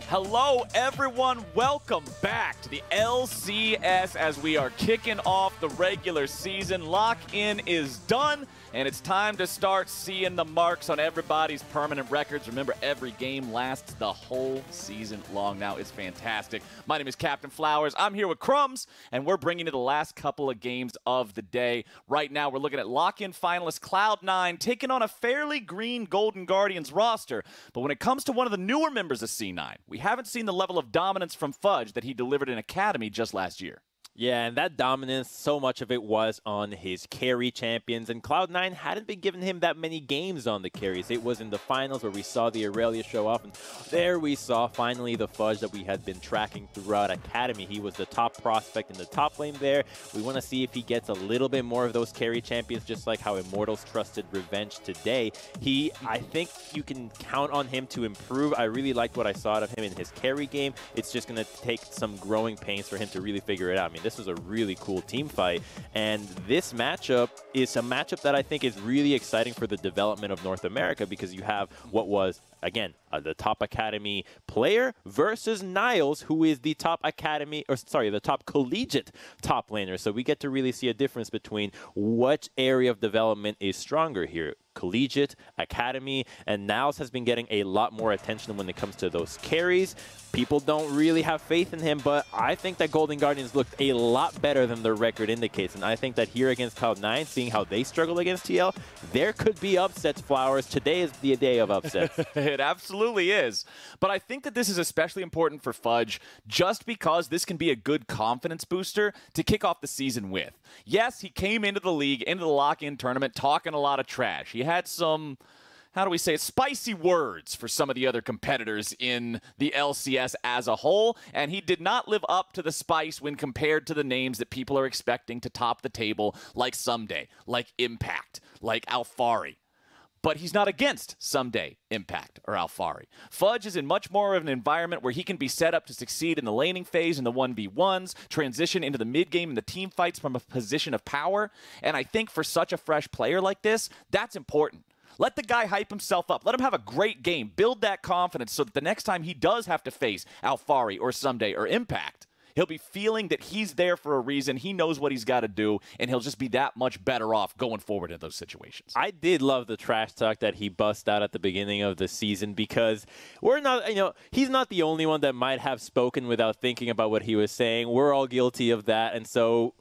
Hello, everyone. Welcome back to the LCS as we are kicking off the regular season. Lock-in is done, and it's time to start seeing the marks on everybody's permanent records. Remember, every game lasts the whole season long now. It's fantastic. My name is Captain Flowers. I'm here with Crumbs, and we're bringing you the last couple of games of the day. Right now, we're looking at lock-in finalist Cloud9 taking on a fairly green Golden Guardians roster. But when it comes to one of the newer members of C9, we haven't seen the level of dominance from Fudge that he delivered in Academy just last year. Yeah, and that dominance, so much of it was on his carry champions, and Cloud9 hadn't been giving him that many games on the carries. It was in the finals where we saw the Aurelia show off, and there we saw finally the Fudge that we had been tracking throughout Academy. He was the top prospect in the top lane there. We want to see if he gets a little bit more of those carry champions, just like how Immortals trusted Revenge today. I think you can count on him to improve. I really liked what I saw out of him in his carry game. It's just going to take some growing pains for him to really figure it out. I mean, this was a really cool team fight, and this matchup is a matchup that I think is really exciting for the development of North America, because you have what was, again, the top Academy player versus Niles, who is the top Academy, or sorry, the top collegiate top laner. So we get to really see a difference between what area of development is stronger here. Collegiate, Academy, and Niles has been getting a lot more attention when it comes to those carries. People don't really have faith in him, but I think that Golden Guardians looked a lot better than their record indicates, and I think that here against Cloud9, seeing how they struggle against TL, there could be upsets, Flowers. Today is the day of upsets. It absolutely is. But I think that this is especially important for Fudge just because this can be a good confidence booster to kick off the season with. Yes, he came into the league, into the lock-in tournament, talking a lot of trash. He had some, how do we say it, spicy words for some of the other competitors in the LCS as a whole, and he did not live up to the spice when compared to the names that people are expecting to top the table, like Someday, like Impact, like Alphari. But he's not against Someday, Impact, or Alphari. Fudge is in much more of an environment where he can be set up to succeed in the laning phase in the 1v1s, transition into the mid-game and the team fights from a position of power. And I think for such a fresh player like this, that's important. Let the guy hype himself up. Let him have a great game. Build that confidence so that the next time he does have to face Alphari or Someday or Impact, he'll be feeling that he's there for a reason. He knows what he's got to do, and he'll just be that much better off going forward in those situations. I did love the trash talk that he bust out at the beginning of the season, because we're not, he's not the only one that might have spoken without thinking about what he was saying. We're all guilty of that, and so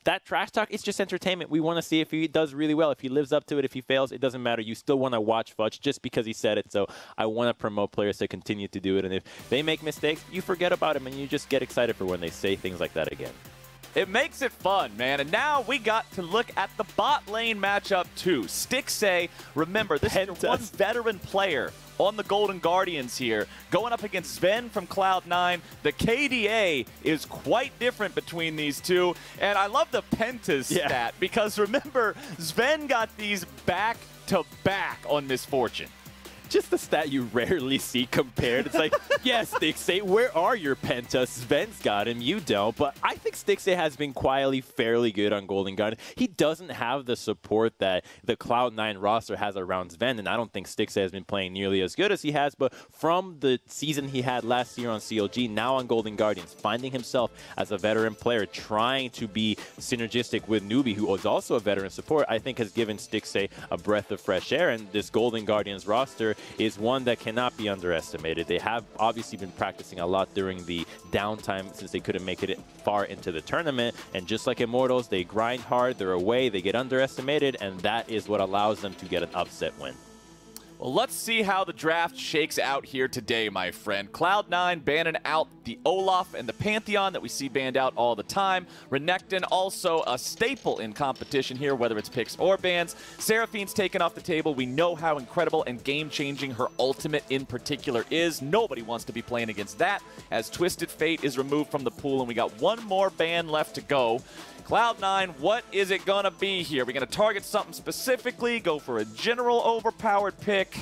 that trash talk, it's just entertainment. We want to see if he does really well. If he lives up to it, if he fails, it doesn't matter. You still want to watch Fudge just because he said it. So I want to promote players to continue to do it. And if they make mistakes, you forget about them and you just get excited for when they say things like that again. It makes it fun, man. And now we got to look at the bot lane matchup too. Stixxay, remember, this is one veteran player on the Golden Guardians here, going up against Sven from Cloud9. The KDA is quite different between these two. And I love the Pentas stat, because remember, Sven got these back-to-back on Misfortune. Just the stat you rarely see compared. It's like, yes, Stixxay, where are your pentas? Sven's got him, you don't. But I think Stixxay has been quietly fairly good on Golden Guardian. He doesn't have the support that the Cloud9 roster has around Sven, and I don't think Stixxay has been playing nearly as good as he has. But from the season he had last year on CLG, now on Golden Guardians, finding himself as a veteran player, trying to be synergistic with Newbie, who is also a veteran support, I think has given Stixxay a breath of fresh air. And this Golden Guardians roster is one that cannot be underestimated. They have obviously been practicing a lot during the downtime since they couldn't make it far into the tournament. And just like Immortals, they grind hard, they're away, they get underestimated, and that is what allows them to get an upset win. Well, let's see how the draft shakes out here today, my friend. Cloud9 banning out the Olaf and the Pantheon that we see banned out all the time. Renekton also a staple in competition here, whether it's picks or bans. Seraphine's taken off the table. We know how incredible and game-changing her ultimate in particular is. Nobody wants to be playing against that, as Twisted Fate is removed from the pool, and we got one more ban left to go. Cloud9, what is it going to be here? We're going to target something specifically, go for a general overpowered pick.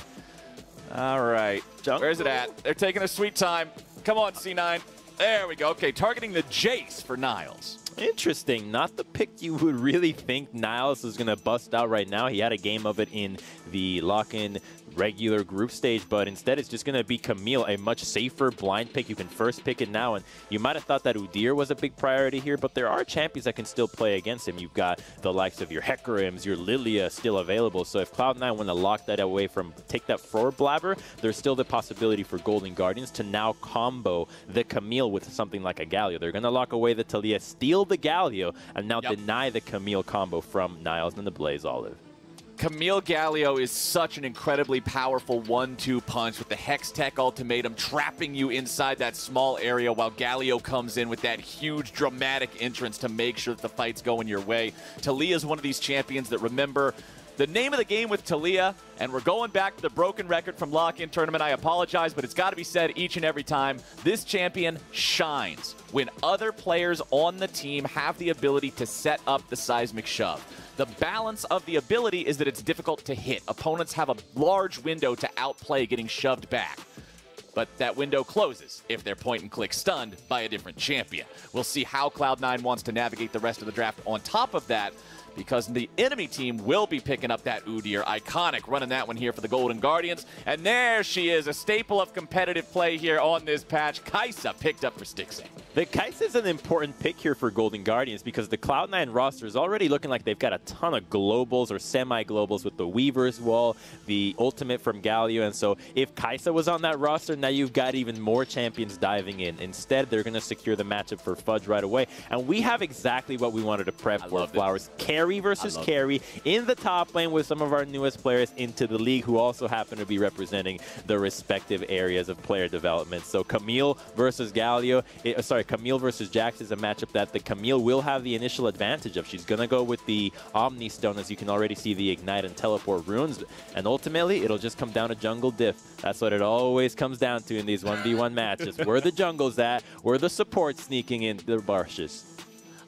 All right. Where's it at? They're taking a sweet time. Come on, C9. There we go. Okay, targeting the Jace for Niles. Interesting. Not the pick you would really think Niles is going to bust out right now. He had a game of it in the lock-in regular group stage, but instead it's just going to be Camille, a much safer blind pick. You can first pick it now, and you might have thought that Udyr was a big priority here, but there are champions that can still play against him. You've got the likes of your Hekarims, your Lilia still available, so if Cloud9 want to lock that away from, take that forward blabber, there's still the possibility for Golden Guardians to now combo the Camille with something like a Galio. They're going to lock away the Taliyah, steal the Galio, and now deny the Camille combo from Niles and the Blaze Olive. Camille Galio is such an incredibly powerful 1-2 punch with the Hex Tech ultimatum trapping you inside that small area while Galio comes in with that huge dramatic entrance to make sure that the fight's going your way. Taliyah is one of these champions that, remember, the name of the game with Taliyah, and we're going back to the broken record from Lock-In Tournament. I apologize, but it's got to be said each and every time. This champion shines when other players on the team have the ability to set up the seismic shove. The balance of the ability is that it's difficult to hit. Opponents have a large window to outplay getting shoved back. But that window closes if they're point-and-click stunned by a different champion. We'll see how Cloud9 wants to navigate the rest of the draft on top of that, because the enemy team will be picking up that Udyr. Iconic running that one here for the Golden Guardians. And there she is, a staple of competitive play here on this patch. Kai'Sa picked up for Stixxing. The Kai'Sa is an important pick here for Golden Guardians because the Cloud9 roster is already looking like they've got a ton of globals or semi-globals with the Weaver's Wall, the ultimate from Galio, and so if Kai'Sa was on that roster, now you've got even more champions diving in. Instead, they're going to secure the matchup for Fudge right away, and we have exactly what we wanted to prep for, Flowers. Carry versus carry in the top lane with some of our newest players into the league who also happen to be representing the respective areas of player development. So Camille versus Galio, Camille versus Jax is a matchup that the Camille will have the initial advantage of. She's going to go with the Omni Stone, as you can already see the Ignite and Teleport runes, and ultimately it'll just come down to jungle diff. That's what it always comes down to in these 1v1 matches. Where the jungle's at, where the support sneaking in the barshes.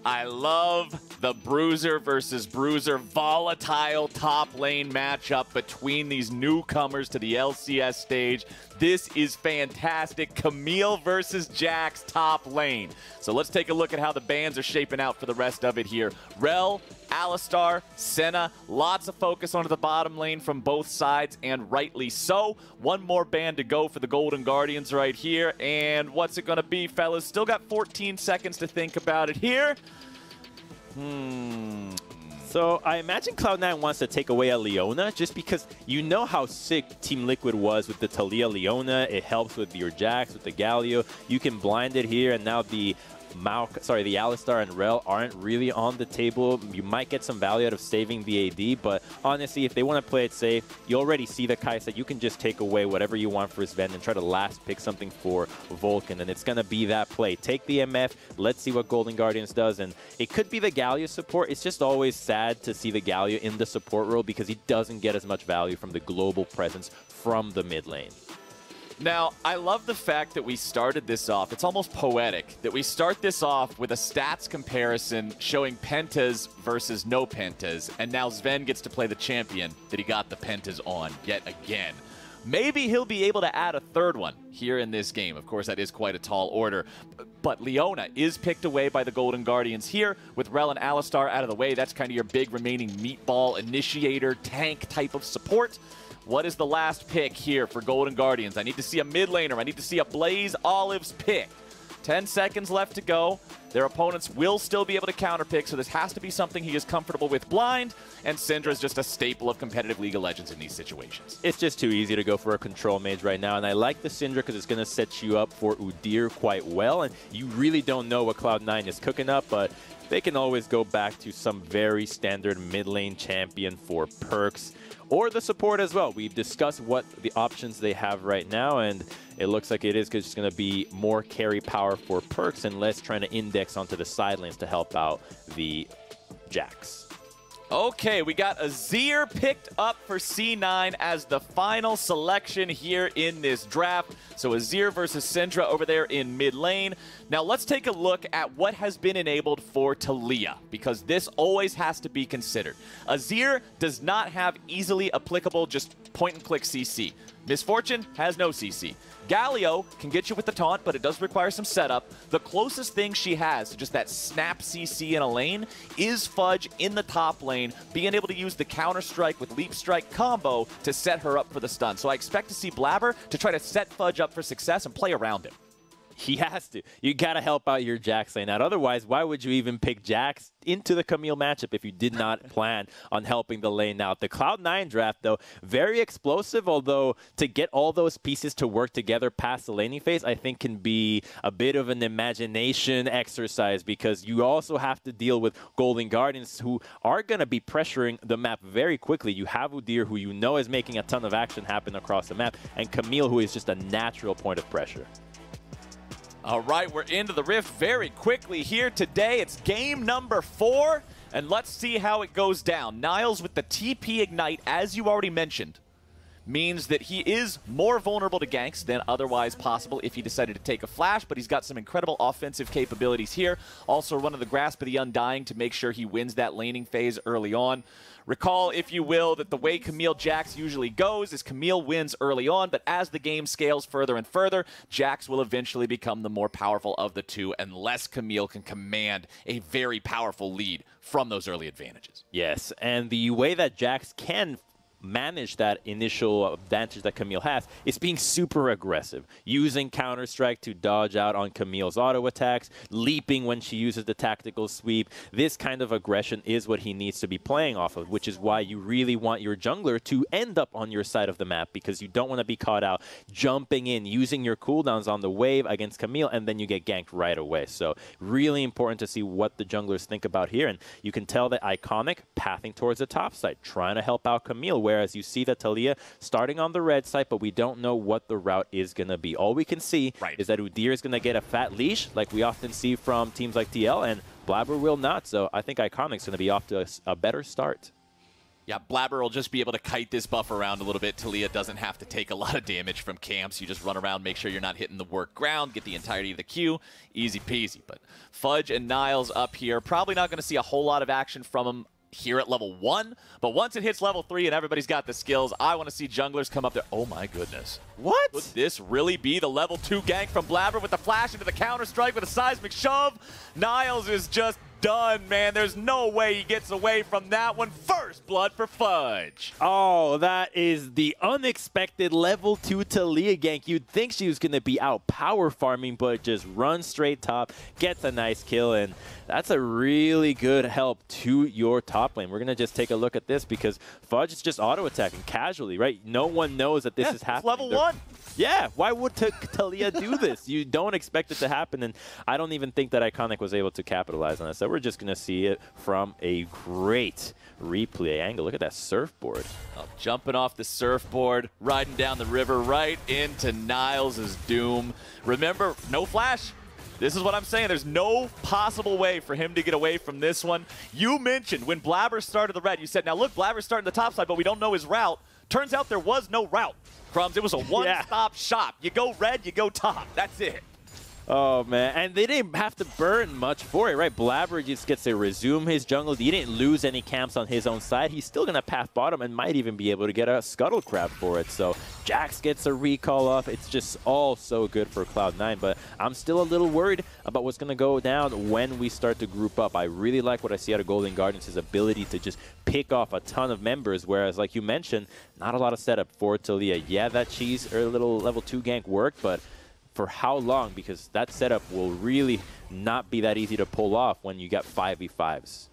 I love the Bruiser versus Bruiser volatile top lane matchup between these newcomers to the LCS stage. This is fantastic. Camille versus Jax top lane. So let's take a look at how the bans are shaping out for the rest of it here. Rel, Alistar, Senna, lots of focus onto the bottom lane from both sides, and rightly so. One more ban to go for the Golden Guardians right here. And what's it going to be, fellas? Still got 14 seconds to think about it here. So I imagine Cloud9 wants to take away a Leona just because you know how sick Team Liquid was with the Taliyah Leona. It helps with your Jax, with the Galio. You can blind it here, and now the the Alistar and Rel aren't really on the table. You might get some value out of saving the AD, but honestly, if they want to play it safe, you already see the Kai'Sa. You can just take away whatever you want for Sven and try to last pick something for Vulcan, and it's going to be that play. Take the MF, let's see what Golden Guardians does, and it could be the Galio support. It's just always sad to see the Galio in the support role because he doesn't get as much value from the global presence from the mid lane. Now, I love the fact that we started this off. It's almost poetic that we start this off with a stats comparison showing pentas versus no pentas, and now Sven gets to play the champion that he got the pentas on yet again. Maybe he'll be able to add a third one here in this game. Of course, that is quite a tall order. But Leona is picked away by the Golden Guardians here with Rel and Alistar out of the way. That's kind of your big remaining meatball initiator tank type of support. What is the last pick here for Golden Guardians? I need to see a mid laner. I need to see a Blaze Olive's pick. 10 seconds left to go. Their opponents will still be able to counterpick, so this has to be something he is comfortable with blind, and Syndra is just a staple of competitive League of Legends in these situations. It's just too easy to go for a control mage right now, and I like the Syndra because it's going to set you up for Udyr quite well, and you really don't know what Cloud9 is cooking up, but they can always go back to some very standard mid lane champion for perks, or the support as well. We've discussed what the options they have right now, and it looks like it is just going to be more carry power for perks and less trying to index onto the side lanes to help out the Jax. Okay, we got Azir picked up for C9 as the final selection here in this draft. So Azir versus Syndra over there in mid lane. Now let's take a look at what has been enabled for Taliyah, because this always has to be considered. Azir does not have easily applicable just point-and-click CC. Misfortune has no CC. Galio can get you with the taunt, but it does require some setup. The closest thing she has to just that snap CC in a lane is Fudge in the top lane, being able to use the counter strike with leap strike combo to set her up for the stun. So I expect to see Blabber to try to set Fudge up for success and play around him. He has to. You got to help out your Jax lane out. Otherwise, why would you even pick Jax into the Camille matchup if you did not plan on helping the lane out? The Cloud9 draft, though, very explosive, although to get all those pieces to work together past the laning phase, I think can be a bit of an imagination exercise because you also have to deal with Golden Guardians who are going to be pressuring the map very quickly. You have Udyr, who you know is making a ton of action happen across the map, and Camille, who is just a natural point of pressure. All right, we're into the Rift very quickly here today. It's game number 4, and let's see how it goes down. Niles with the TP Ignite, as you already mentioned, means that he is more vulnerable to ganks than otherwise possible if he decided to take a flash, but he's got some incredible offensive capabilities here. Also running the Grasp of the Undying to make sure he wins that laning phase early on. Recall, if you will, that the way Camille Jax usually goes is Camille wins early on, but as the game scales further and further, Jax will eventually become the more powerful of the two unless Camille can command a very powerful lead from those early advantages. Yes, and the way that Jax can manage that initial advantage that Camille has is being super aggressive, using Counter-Strike to dodge out on Camille's auto attacks, leaping when she uses the tactical sweep. This kind of aggression is what he needs to be playing off of, which is why you really want your jungler to end up on your side of the map, because you don't want to be caught out jumping in, using your cooldowns on the wave against Camille, and then you get ganked right away. So really important to see what the junglers think about here, and you can tell that Iconic pathing towards the top side, trying to help out Camille, whereas you see that Taliyah starting on the red side, but we don't know what the route is going to be. All we can see is that Udyr is going to get a fat leash, like we often see from teams like TL, and Blabber will not. So I think Iconic's going to be off to a better start. Yeah, Blabber will just be able to kite this buff around a little bit. Taliyah doesn't have to take a lot of damage from camps. You just run around, make sure you're not hitting the work ground, get the entirety of the queue. Easy peasy. But Fudge and Niles up here, probably not going to see a whole lot of action from them here at level 1, but once it hits level 3 and everybody's got the skills, I want to see junglers come up there. Oh my goodness. What? Would this really be the level 2 gank from Blabber with the flash into the counter strike with a seismic shove? Niles is just done, man. There's no way he gets away from that one. First blood for Fudge. Oh, that is the unexpected level 2 Taliyah gank. You'd think she was going to be out power farming, but just runs straight top, gets a nice kill, and that's a really good help to your top lane. We're going to just take a look at this because Fudge is just auto-attacking casually, right? No one knows that this is happening. Level 1. Yeah, why would Taliyah do this? You don't expect it to happen, and I don't even think that Iconic was able to capitalize on it. So we're just going to see it from a great replay angle. Look at that surfboard. Oh, jumping off the surfboard, riding down the river right into Niles' doom. Remember, no flash. This is what I'm saying. There's no possible way for him to get away from this one. You mentioned when Blabber started the red, you said, now look, Blabber's starting the top side, but we don't know his route. Turns out there was no route. Crumbs, it was a one-stop shop. You go red, you go top. That's it. Oh, man. And they didn't have to burn much for it, right? Blabber just gets to resume his jungle. He didn't lose any camps on his own side. He's still going to path bottom and might even be able to get a Scuttle Crab for it. So Jax gets a recall off. It's just all so good for Cloud9. But I'm still a little worried about what's going to go down when we start to group up. I really like what I see out of Golden Guardians, his ability to just pick off a ton of members, whereas, like you mentioned, not a lot of setup for Taliyah. Yeah, that cheese or little level 2 gank worked, but for how long? Because that setup will really not be that easy to pull off when you got 5v5s.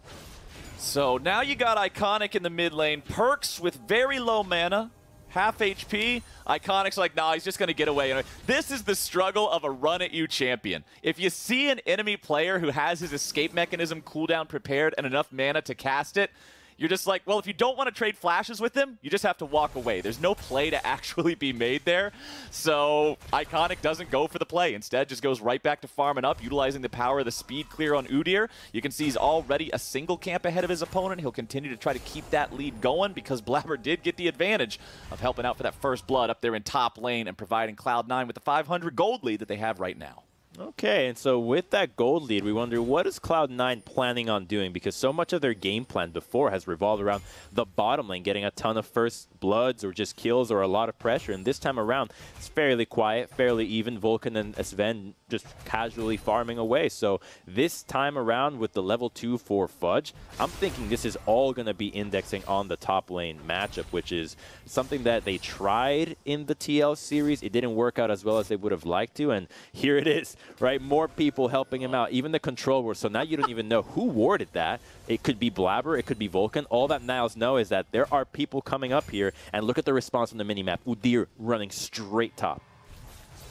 So now you got Iconic in the mid lane. Perks with very low mana, half HP. Iconic's like, nah, he's just going to get away. This is the struggle of a run-at-you champion. If you see an enemy player who has his escape mechanism cooldown prepared and enough mana to cast it, you're just like, well, if you don't want to trade flashes with him, you just have to walk away. There's no play to actually be made there. So Iconic doesn't go for the play. Instead, just goes right back to farming up, utilizing the power of the speed clear on Udyr. You can see he's already a single camp ahead of his opponent. He'll continue to try to keep that lead going because Blabber did get the advantage of helping out for that first blood up there in top lane and providing Cloud9 with the 500 gold lead that they have right now. Okay, and so with that gold lead, we wonder what is Cloud9 planning on doing, because so much of their game plan before has revolved around the bottom lane, getting a ton of first bloods or just kills or a lot of pressure. And this time around, it's fairly quiet, fairly even. Vulcan and Sven just casually farming away. So this time around with the level 2 for Fudge, I'm thinking this is all going to be indexing on the top lane matchup, which is something that they tried in the TL series. It didn't work out as well as they would have liked to, and here it is. Right, more people helping him out, even the control ward. So now you don't even know who warded that. It could be Blabber, it could be Vulcan. All that Niles know is that there are people coming up here, and look at the response on the minimap. Udyr running straight top.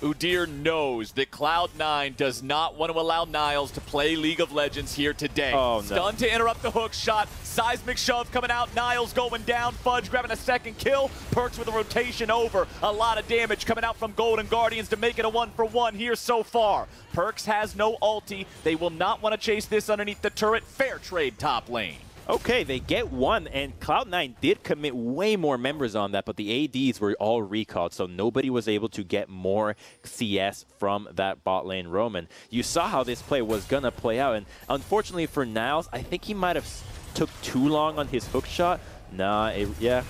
Udyr knows that Cloud9 does not want to allow Niles to play League of Legends here today. Oh, no. Stun to interrupt the hook shot. Seismic shove coming out. Niles going down. Fudge grabbing a second kill. Perks with a rotation over. A lot of damage coming out from Golden Guardians to make it a 1-for-1 here so far. Perks has no ulti. They will not want to chase this underneath the turret. Fair trade top lane. Okay, they get one, and Cloud9 did commit way more members on that, but the ADs were all recalled, so nobody was able to get more CS from that bot lane roam. And you saw how this play was going to play out, and unfortunately for Niles, I think he might have took too long on his hook shot. Yeah,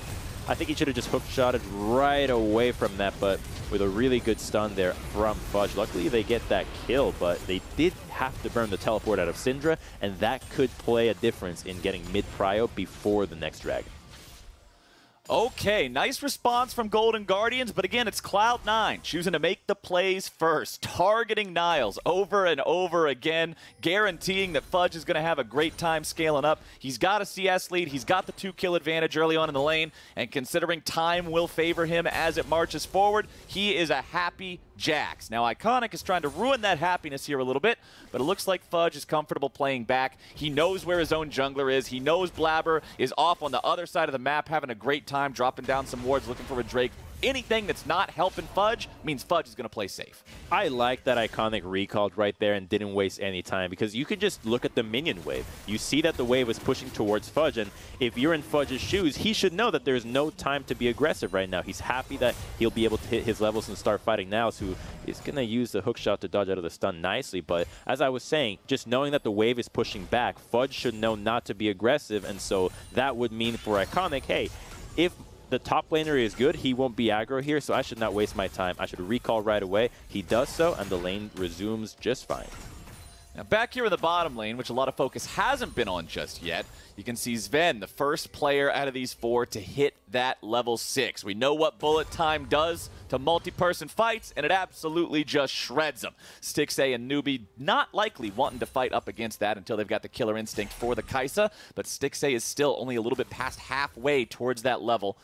I think he should have just hook shotted right away from that, but with a really good stun there from Fudge. Luckily, they get that kill, but they did have to burn the teleport out of Syndra, and that could play a difference in getting mid-prio before the next dragon. Okay, nice response from Golden Guardians, but again, it's Cloud9 choosing to make the plays first, targeting Niles over and over again, guaranteeing that Fudge is going to have a great time scaling up. He's got a CS lead, he's got the 2-kill advantage early on in the lane, and considering time will favor him as it marches forward, he is a happy Jax. Now, Iconic is trying to ruin that happiness here a little bit, but it looks like Fudge is comfortable playing back. He knows where his own jungler is. He knows Blabber is off on the other side of the map having a great time dropping down some wards looking for a Drake. Anything that's not helping Fudge means Fudge is going to play safe. I like that Iconic recalled right there and didn't waste any time, because you could just look at the minion wave. You see that the wave is pushing towards Fudge, and if you're in Fudge's shoes, he should know that there's no time to be aggressive right now. He's happy that he'll be able to hit his levels and start fighting Niles, who is going to use the hook shot to dodge out of the stun nicely. But as I was saying, just knowing that the wave is pushing back, Fudge should know not to be aggressive, and so that would mean for Iconic, hey, if the top laner is good, he won't be aggro here, so I should not waste my time. I should recall right away. He does so, and the lane resumes just fine. Now back here in the bottom lane, which a lot of focus hasn't been on just yet, you can see Sven, the first player out of these 4 to hit that level 6. We know what bullet time does to multi-person fights, and it absolutely just shreds them. Stixxay and Newbie not likely wanting to fight up against that until they've got the killer instinct for the Kai'Sa, but Stixxay is still only a little bit past halfway towards that level.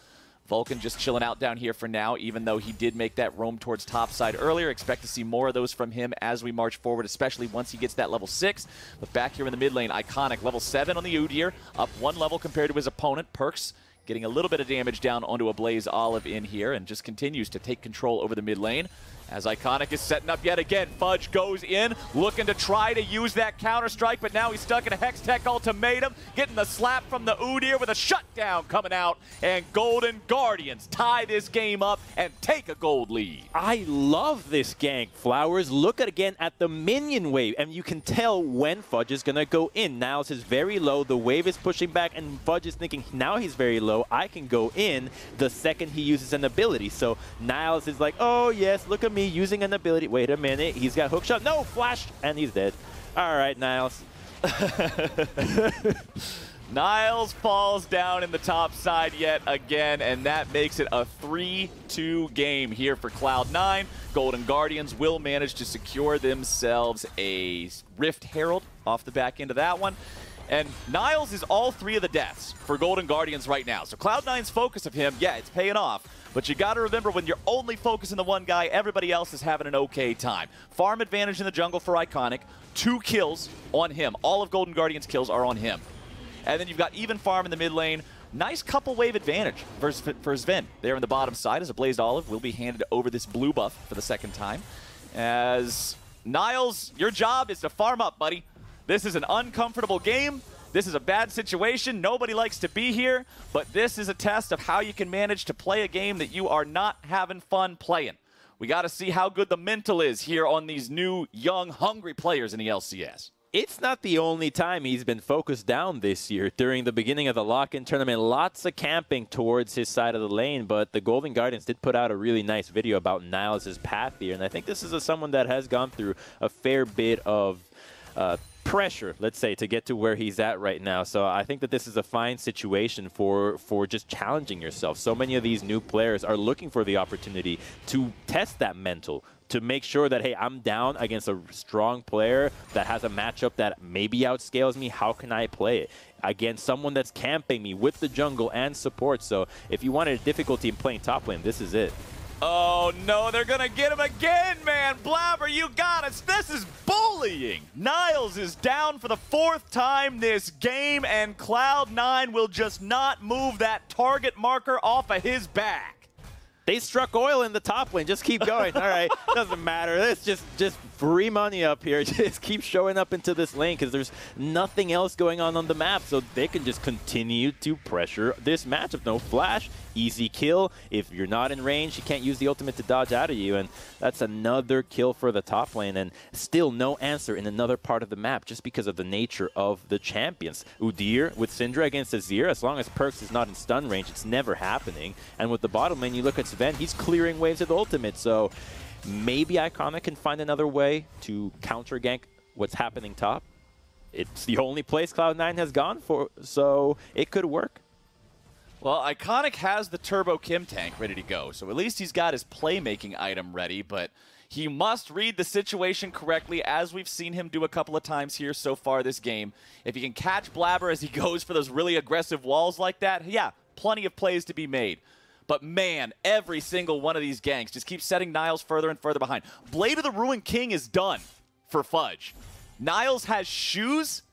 Vulcan just chilling out down here for now, even though he did make that roam towards topside earlier. Expect to see more of those from him as we march forward, especially once he gets that level 6. But back here in the mid lane, Iconic, level 7 on the Udyr, up 1 level compared to his opponent. Perks getting a little bit of damage down onto a Blaze Olive in here, and just continues to take control over the mid lane. As Iconic is setting up yet again, Fudge goes in, looking to try to use that counter-strike, but now he's stuck in a Hextech ultimatum, getting the slap from the Udyr with a shutdown coming out, and Golden Guardians tie this game up and take a gold lead. I love this gank, Flowers. Look again at the minion wave, and you can tell when Fudge is going to go in. Niles is very low, the wave is pushing back, and Fudge is thinking, now he's very low, I can go in the second he uses an ability. So Niles is like, oh yes, look at me using an ability. Wait a minute, he's got hook shot. No, flash, and he's dead. All right, Niles. Niles falls down in the top side yet again, and that makes it a 3-2 game here for Cloud9. Golden Guardians will manage to secure themselves a Rift Herald off the back end of that one. And Niles is all 3 of the deaths for Golden Guardians right now. So Cloud9's focus of him, yeah, it's paying off. But you got to remember, when you're only focusing the one guy, everybody else is having an okay time. Farm advantage in the jungle for Iconic. 2 kills on him. All of Golden Guardians' kills are on him. And then you've got even farm in the mid lane. Nice couple wave advantage for Sven there in the bottom side, as a Blazed Olive will be handed over this blue buff for the second time. As Niles, your job is to farm up, buddy. This is an uncomfortable game. This is a bad situation. Nobody likes to be here, but this is a test of how you can manage to play a game that you are not having fun playing. We got to see how good the mental is here on these new, young, hungry players in the LCS. It's not the only time he's been focused down this year. During the beginning of the lock-in tournament, lots of camping towards his side of the lane, but the Golden Guardians did put out a really nice video about Niles' path here, and I think this is someone that has gone through a fair bit of pressure, let's say, to get to where he's at right now. So I think that this is a fine situation for just challenging yourself. So many of these new players are looking for the opportunity to test that mental, to make sure that, hey, I'm down against a strong player that has a matchup that maybe outscales me. How can I play it? Against someone that's camping me with the jungle and support. So if you wanted a difficulty in playing top lane, this is it. Oh, no, they're going to get him again, man. Blabber, you got us. This is bullying. Niles is down for the 4th time this game, and Cloud9 will just not move that target marker off of his back. They struck oil in the top lane. Just keep going. All right. Doesn't matter. It's just free money up here. Just keep showing up into this lane because there's nothing else going on the map. So they can just continue to pressure this matchup. No flash. Easy kill. If you're not in range, you can't use the ultimate to dodge out of you. And that's another kill for the top lane. And still no answer in another part of the map just because of the nature of the champions. Udyr with Syndra against Azir. As long as Perkz is not in stun range, it's never happening. And with the bottom lane, you look at Sven, he's clearing waves with ultimate. So maybe Iconic can find another way to counter gank what's happening top. It's the only place Cloud9 has gone for, so it could work. Well, Iconic has the Turbo Kim tank ready to go, so at least he's got his playmaking item ready, but he must read the situation correctly, as we've seen him do a couple of times here so far this game. If he can catch Blabber as he goes for those really aggressive walls like that, yeah, plenty of plays to be made. But man, every single one of these ganks just keeps setting Niles further and further behind. Blade of the Ruined King is done for Fudge. Niles has shoes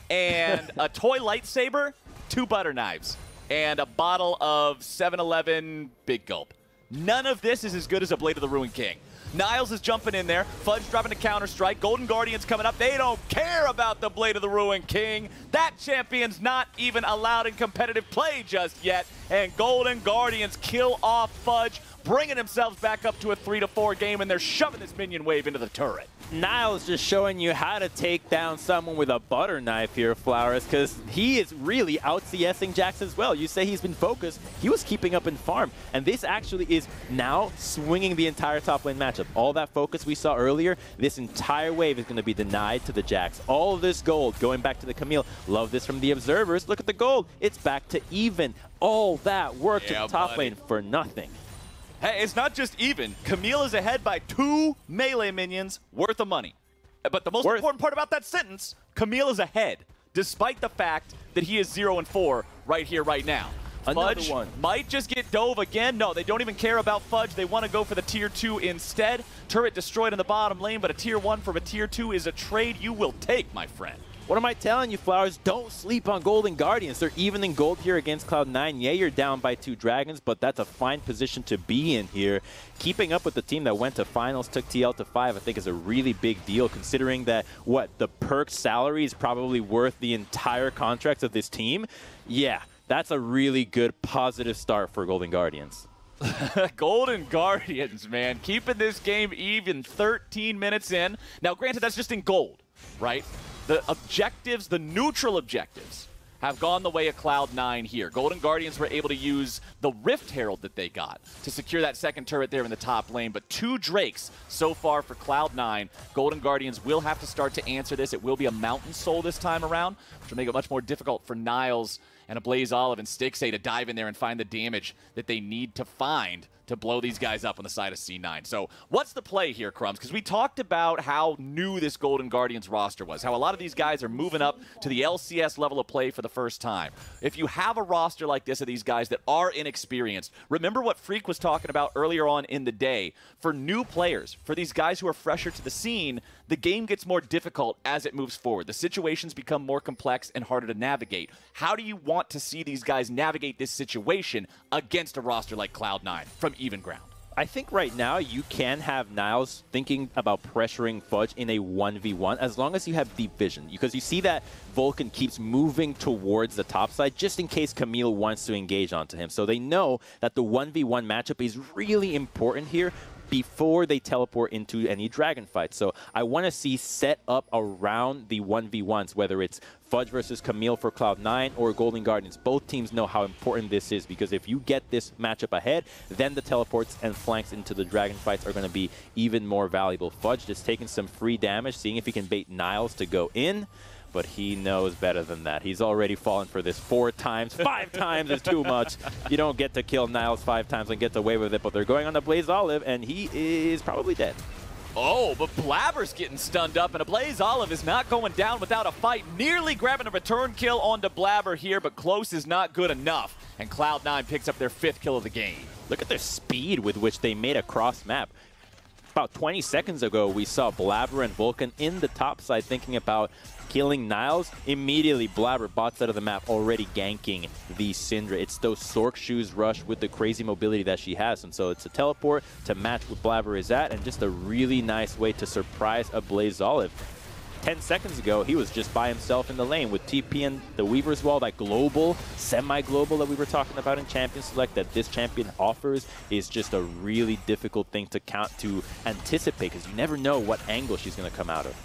and a toy lightsaber, 2 butter knives, and a bottle of 7-Eleven Big Gulp. None of this is as good as a Blade of the Ruined King. Niles is jumping in there. Fudge dropping a counter-strike. Golden Guardians coming up. They don't care about the Blade of the Ruined King. That champion's not even allowed in competitive play just yet. And Golden Guardians kill off Fudge, bringing themselves back up to a 3-4 game, and they're shoving this minion wave into the turret. Niles just showing you how to take down someone with a butter knife here, Flowers, because he is really out-CSing Jax as well. You say he's been focused. He was keeping up in farm, and this actually is now swinging the entire top lane matchup. All that focus we saw earlier, this entire wave is going to be denied to the Jax. All of this gold going back to the Camille. Love this from the observers. Look at the gold. It's back to even. All that work to the top lane for nothing. Hey, it's not just even. Camille is ahead by 2 melee minions worth of money. But the most important part about that sentence, Camille is ahead, despite the fact that he is 0-4 right here, right now. Fudge might just get dove again. No, they don't even care about Fudge. They want to go for the tier 2 instead. Turret destroyed in the bottom lane, but a tier 1 from a tier 2 is a trade you will take, my friend. What am I telling you, Flowers? Don't sleep on Golden Guardians. They're even in gold here against Cloud9. Yeah, you're down by 2 dragons, but that's a fine position to be in here. Keeping up with the team that went to finals, took TL to 5, I think is a really big deal, considering that, the Perkz salary is probably worth the entire contract of this team. Yeah, that's a really good, positive start for Golden Guardians. Golden Guardians, man, keeping this game even 13 minutes in. Now, granted, that's just in gold, right? The objectives, the neutral objectives, have gone the way of Cloud9 here. Golden Guardians were able to use the Rift Herald that they got to secure that second turret there in the top lane, but 2 Drakes so far for Cloud9. Golden Guardians will have to start to answer this. It will be a Mountain Soul this time around, which will make it much more difficult for Niles and a Blaze Olive and Stixxay to dive in there and find the damage that they need to find to blow these guys up on the side of C9. So what's the play here, Crumbs? Because we talked about how new this Golden Guardians roster was, how a lot of these guys are moving up to the LCS level of play for the first time. If you have a roster like this of these guys that are inexperienced, remember what Freak was talking about earlier on in the day. For new players, for these guys who are fresher to the scene, the game gets more difficult as it moves forward. The situations become more complex and harder to navigate. How do you want to see these guys navigate this situation against a roster like Cloud9 from even ground? I think right now you can have Niles thinking about pressuring Fudge in a 1v1 as long as you have deep vision, because you see that Vulcan keeps moving towards the top side just in case Camille wants to engage onto him. So they know that the 1v1 matchup is really important here. before they teleport into any dragon fight. So I want to see set up around the 1v1s, whether it's Fudge versus Camille for Cloud9 or Golden Guardians. Both teams know how important this is, because if you get this matchup ahead, then the teleports and flanks into the dragon fights are going to be even more valuable. Fudge just taking some free damage, seeing if he can bait Niles to go in, but he knows better than that. He's already fallen for this 4 times. 5 times is too much. You don't get to kill Niles 5 times and get away with it, but they're going on the Blaze Olive, and he is probably dead. Oh, but Blabber's getting stunned up, and a Blaze Olive is not going down without a fight. Nearly grabbing a return kill onto Blabber here, but close is not good enough. And Cloud9 picks up their 5th kill of the game. Look at their speed with which they made a cross map. About 20 seconds ago, we saw Blabber and Vulcan in the top side thinking about killing Niles. Immediately, Blabber bots out of the map, already ganking the Syndra. It's those Sork shoes rush with the crazy mobility that she has. And so it's a teleport to match what Blabber is at, and just a really nice way to surprise a Blaze Olive. 10 seconds ago, he was just by himself in the lane with TP and the Weaver's Wall. That global, semi-global that we were talking about in Champion Select that this champion offers is just a really difficult thing to anticipate, because you never know what angle she's going to come out of.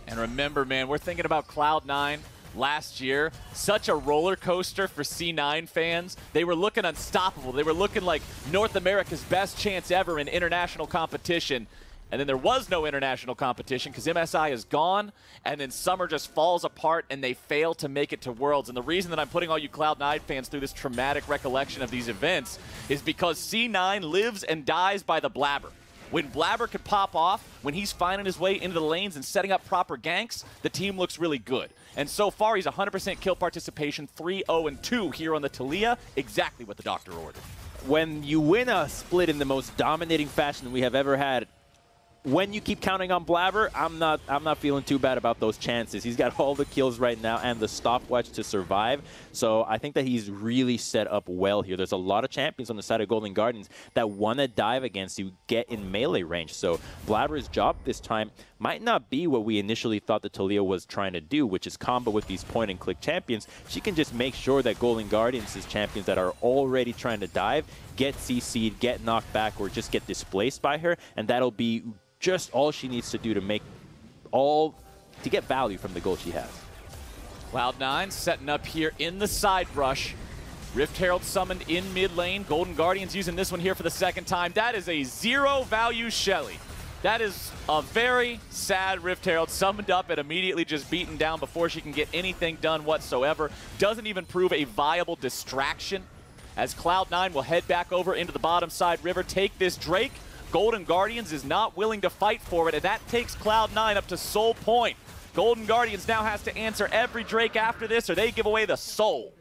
And remember, man, we're thinking about Cloud9 last year. Such a roller coaster for C9 fans. They were looking unstoppable. They were looking like North America's best chance ever in international competition. And then there was no international competition because MSI is gone, and then summer just falls apart and they fail to make it to Worlds. And the reason that I'm putting all you Cloud9 fans through this traumatic recollection of these events is because C9 lives and dies by the Blabber. When Blabber could pop off, when he's finding his way into the lanes and setting up proper ganks, the team looks really good. And so far, he's 100% kill participation, 3-0-2 here on the Taliyah, exactly what the doctor ordered. When you win a split in the most dominating fashion we have ever had, when you keep counting on Blabber, I'm not feeling too bad about those chances. He's got all the kills right now and the stopwatch to survive. So I think that he's really set up well here. There's a lot of champions on the side of Golden Guardians that want to dive against you, get in melee range. So Blabber's job this time might not be what we initially thought the Taliyah was trying to do, which is combo with these point-and-click champions. She can just make sure that Golden Guardians' champions that are already trying to dive get CC'd, get knocked back, or just get displaced by her, and that'll be just all she needs to do to get value from the gold she has. Cloud9 setting up here in the side brush. Rift Herald summoned in mid lane. Golden Guardians using this one here for the 2nd time. That is a 0 value Shelly. That is a very sad Rift Herald summoned up and immediately just beaten down before she can get anything done whatsoever. Doesn't even prove a viable distraction, as Cloud9 will head back over into the bottom side river, take this Drake. Golden Guardians is not willing to fight for it, and that takes Cloud9 up to Soul Point. Golden Guardians now has to answer every Drake after this, or they give away the soul.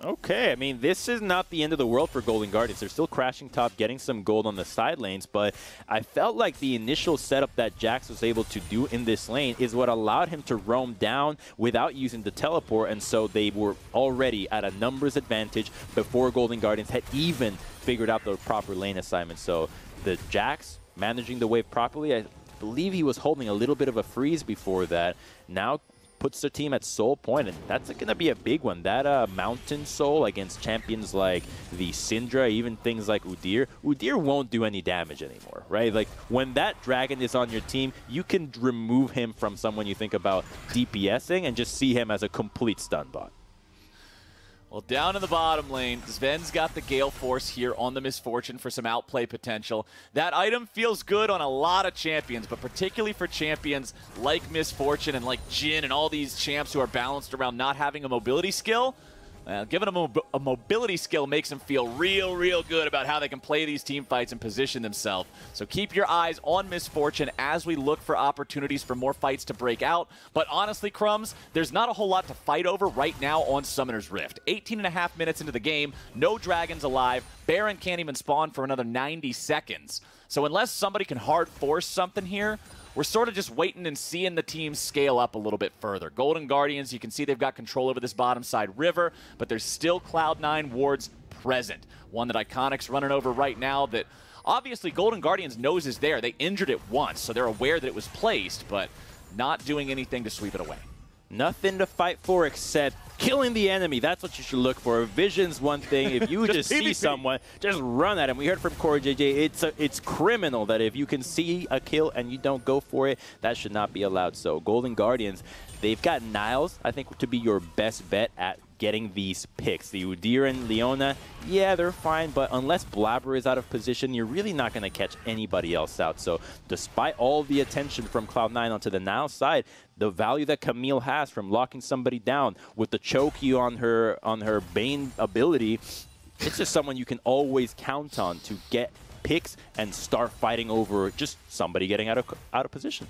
Okay, I mean, this is not the end of the world for Golden Guardians. They're still crashing top, getting some gold on the side lanes, but I felt like the initial setup that Jax was able to do in this lane is what allowed him to roam down without using the teleport, and so they were already at a numbers advantage before Golden Guardians had even figured out the proper lane assignment. So the Jax managing the wave properly, I believe he was holding a little bit of a freeze before that, now puts the team at Soul Point, and that's going to be a big one. That Mountain Soul against champions like the Syndra, even things like Udyr. Udyr won't do any damage anymore, right? Like, when that dragon is on your team, you can remove him from someone you think about DPSing and just see him as a complete stun bot. Well, down in the bottom lane, Sven's got the Gale Force here on the Misfortune for some outplay potential. That item feels good on a lot of champions, but particularly for champions like Misfortune and like Jhin and all these champs who are balanced around not having a mobility skill. Giving them a mobility skill makes them feel real good about how they can play these team fights and position themselves. So keep your eyes on Misfortune as we look for opportunities for more fights to break out. But honestly, Crumbs, there's not a whole lot to fight over right now on Summoner's Rift. 18.5 minutes into the game, no dragons alive. Baron can't even spawn for another 90 seconds. So unless somebody can hard force something here, we're sort of just waiting and seeing the teams scale up a little bit further. Golden Guardians, you can see they've got control over this bottom side river, but there's still Cloud9 wards present. One that Iconic's running over right now that obviously Golden Guardians knows is there. They injured it once, so they're aware that it was placed, but not doing anything to sweep it away. Nothing to fight for except killing the enemy. That's what you should look for. Vision's one thing. If you just see someone, just run at him. We heard from Corey JJ, it's criminal that if you can see a kill and you don't go for it, that should not be allowed. So Golden Guardians, they've got Niles, I think, to be your best bet at getting these picks. The Udyr and Leona, yeah, they're fine, but unless Blabber is out of position, you're really not going to catch anybody else out. So despite all the attention from Cloud9 onto the Niles side, the value that Camille has from locking somebody down with the choke you on her Bane ability, it's just someone you can always count on to get picks and start fighting over just somebody getting out of position.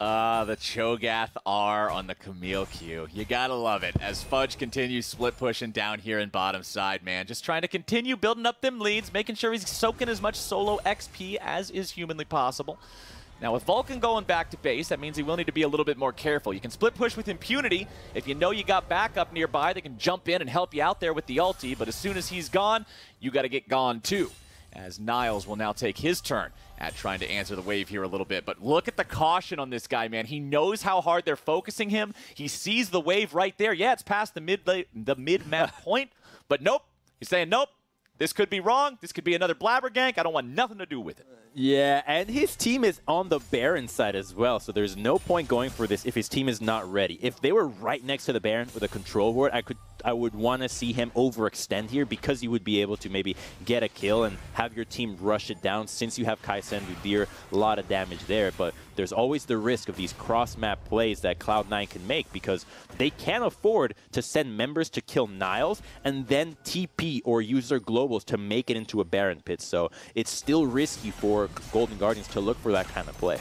The Cho'Gath R on the Camille Q. You gotta love it as Fudge continues split pushing down here in bottom side, man. Just trying to continue building up them leads, making sure he's soaking as much solo XP as is humanly possible. Now, with Vulcan going back to base, that means he will need to be a little bit more careful. You can split push with impunity. If you know you got backup nearby, they can jump in and help you out there with the ulti, but as soon as he's gone, you gotta get gone too. As Niles will now take his turn at trying to answer the wave here a little bit. But look at the caution on this guy, man. He knows how hard they're focusing him. He sees the wave right there. Yeah, it's past the mid-map point, but nope. He's saying, nope, this could be wrong. This could be another Blabber gank. I don't want nothing to do with it. Yeah, and his team is on the Baron side as well, so there's no point going for this if his team is not ready. If they were right next to the Baron with a control ward, I would want to see him overextend here because you would be able to maybe get a kill and have your team rush it down since you have Kai'Sa and Udyr, a lot of damage there. But there's always the risk of these cross-map plays that Cloud9 can make because they can't afford to send members to kill Niles and then TP or use their globals to make it into a Baron pit. So it's still risky for Golden Guardians to look for that kind of play.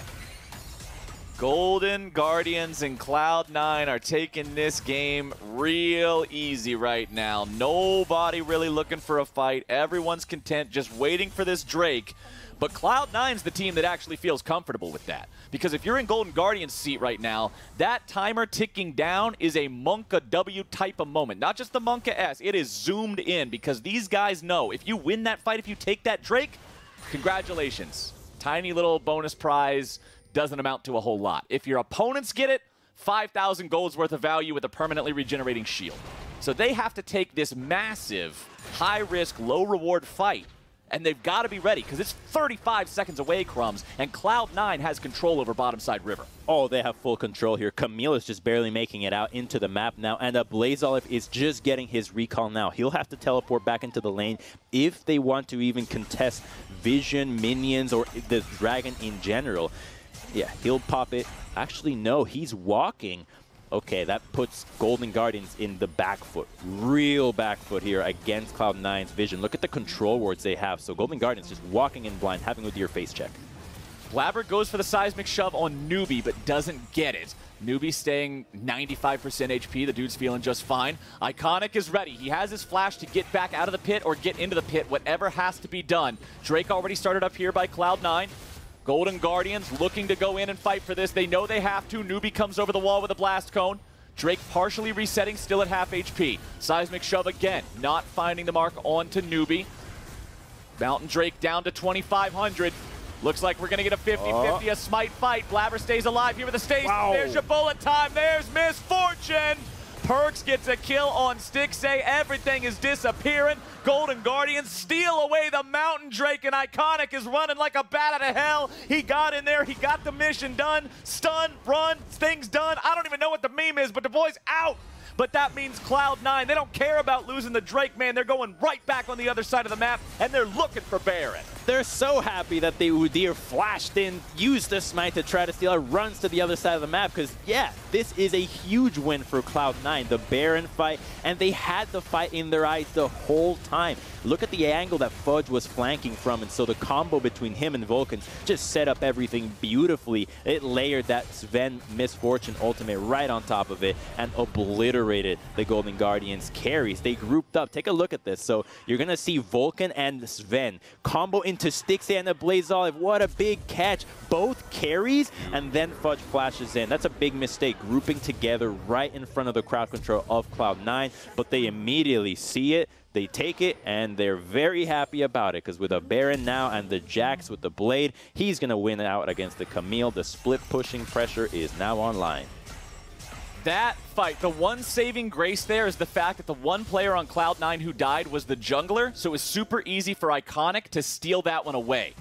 Golden Guardians and Cloud9 are taking this game real easy right now. Nobody really looking for a fight. Everyone's content just waiting for this Drake. But Cloud9's the team that actually feels comfortable with that. Because if you're in Golden Guardian's seat right now, that timer ticking down is a Monka W type of moment. Not just the Monka S, it is zoomed in because these guys know if you win that fight, if you take that Drake, congratulations. Tiny little bonus prize. Doesn't amount to a whole lot. If your opponents get it, 5,000 gold's worth of value with a permanently regenerating shield. So they have to take this massive, high-risk, low-reward fight, and they've got to be ready, because it's 35 seconds away, Crumbs, and Cloud9 has control over bottom side river. Oh, they have full control here. Camille is just barely making it out into the map now, and Blazolif is just getting his recall now. He'll have to teleport back into the lane if they want to even contest Vision, minions, or the Dragon in general. Yeah, he'll pop it. Actually, no, he's walking. Okay, that puts Golden Guardians in the back foot. Real back foot here against Cloud9's Vision. Look at the control wards they have. So Golden Guardians just walking in blind, having with your face check. Blabber goes for the seismic shove on Newbie, but doesn't get it. Newbie staying 95% HP. The dude's feeling just fine. Iconic is ready. He has his flash to get back out of the pit or get into the pit, whatever has to be done. Drake already started up here by Cloud9. Golden Guardians looking to go in and fight for this. They know they have to. Newbie comes over the wall with a blast cone. Drake partially resetting, still at half HP. Seismic shove again, not finding the mark onto Newbie. Mountain Drake down to 2,500. Looks like we're going to get a 50-50, a smite fight. Blabber stays alive here with a stage. Wow. There's your bullet time. There's Misfortune. Perks gets a kill on Stixxay. Everything is disappearing. Golden Guardians steal away the Mountain Drake, and Iconic is running like a bat out of hell. He got in there. He got the mission done. Stun, run, things done. I don't even know what the meme is, but the boy's out. But that means Cloud9, they don't care about losing the Drake, man. They're going right back on the other side of the map, and they're looking for Baron. They're so happy that the Udyr flashed in, used the smite to try to steal it, runs to the other side of the map, because, yeah, this is a huge win for Cloud9. The Baron fight, and they had the fight in their eyes the whole time. Look at the angle that Fudge was flanking from, and so the combo between him and Vulcan just set up everything beautifully. It layered that Sven Misfortune ultimate right on top of it and obliterated the Golden Guardians carries. They grouped up. Take a look at this. So you're going to see Vulcan and Sven combo into Stixxay and the Blazolif. What a big catch. Both carries, and then Fudge flashes in. That's a big mistake, grouping together right in front of the crowd control of Cloud9, but they immediately see it. They take it, and they're very happy about it, because with a Baron now and the Jax with the Blade, he's going to win out against the Camille. The split pushing pressure is now online. that fight, the one saving grace there is the fact that the one player on Cloud9 who died was the jungler, so it was super easy for Iconic to steal that one away.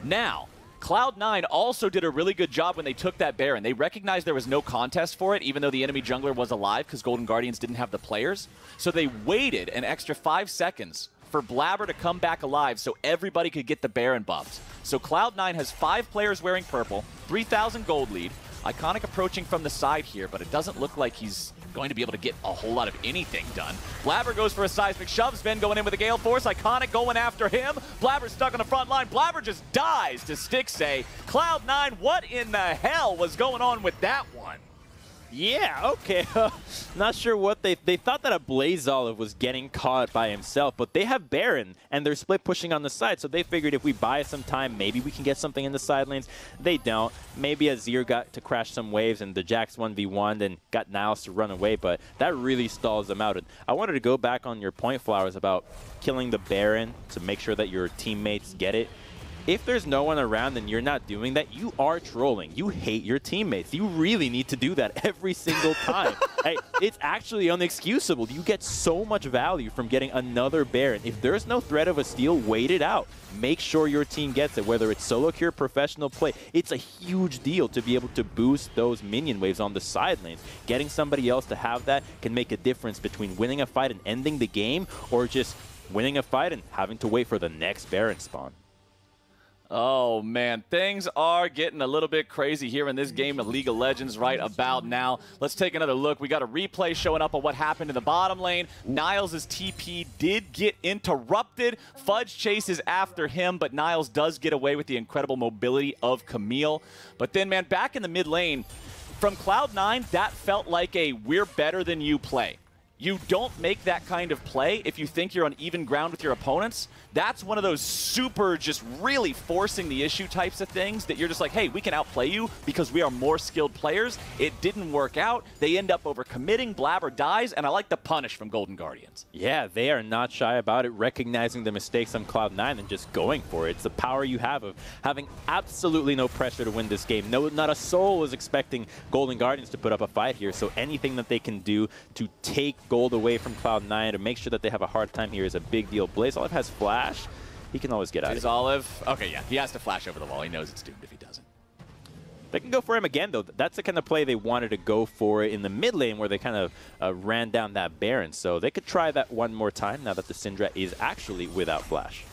Now, Cloud9 also did a really good job when they took that Baron. They recognized there was no contest for it, even though the enemy jungler was alive because Golden Guardians didn't have the players. So they waited an extra 5 seconds for Blabber to come back alive so everybody could get the Baron buffs. So Cloud9 has 5 players wearing purple, 3,000 gold lead. Iconic approaching from the side here, but it doesn't look like he's going to be able to get a whole lot of anything done. Blabber goes for a seismic shove. Sven going in with a Gale Force. Iconic going after him. Blabber stuck on the front line. Blabber just dies to Stixxay. Cloud9, what in the hell was going on with that one? Yeah, okay. Not sure what they thought that a Blaze Olive was getting caught by himself, but they have Baron, and they're split pushing on the side, so they figured if we buy some time, maybe we can get something in the side lanes. They don't. Maybe Azir got to crash some waves, and the Jax 1v1 and got Niles to run away, but that really stalls them out. And I wanted to go back on your point, Flowers, about killing the Baron to make sure that your teammates get it. If there's no one around and you're not doing that, you are trolling. You hate your teammates. You really need to do that every single time. Hey, it's actually unexcusable. You get so much value from getting another Baron. If there's no threat of a steal, wait it out. Make sure your team gets it, whether it's solo queue or professional play. It's a huge deal to be able to boost those minion waves on the side lanes. Getting somebody else to have that can make a difference between winning a fight and ending the game, or just winning a fight and having to wait for the next Baron spawn. Oh, man, things are getting a little bit crazy here in this game of League of Legends right about now. Let's take another look. We got a replay showing up on what happened in the bottom lane. Niles' TP did get interrupted. Fudge chases after him, but Niles does get away with the incredible mobility of Camille. But then, man, back in the mid lane, from Cloud9, that felt like a we're better than you play. You don't make that kind of play if you think you're on even ground with your opponents. That's one of those super just really forcing the issue types of things that you're just like, hey, we can outplay you because we are more skilled players. It didn't work out. They end up overcommitting. Blabber dies, and I like the punish from Golden Guardians. Yeah, they are not shy about it, recognizing the mistakes on Cloud9 and just going for it. It's the power you have of having absolutely no pressure to win this game. No, not a soul was expecting Golden Guardians to put up a fight here, so anything that they can do to take gold away from Cloud9 to make sure that they have a hard time here is a big deal. Blaze Olive has flash. He can always get out of it. Olive? Okay, yeah. He has to flash over the wall. He knows it's doomed if he doesn't. They can go for him again, though. That's the kind of play they wanted to go for in the mid lane where they kind of ran down that Baron. So they could try that one more time now that the Syndra is actually without flash.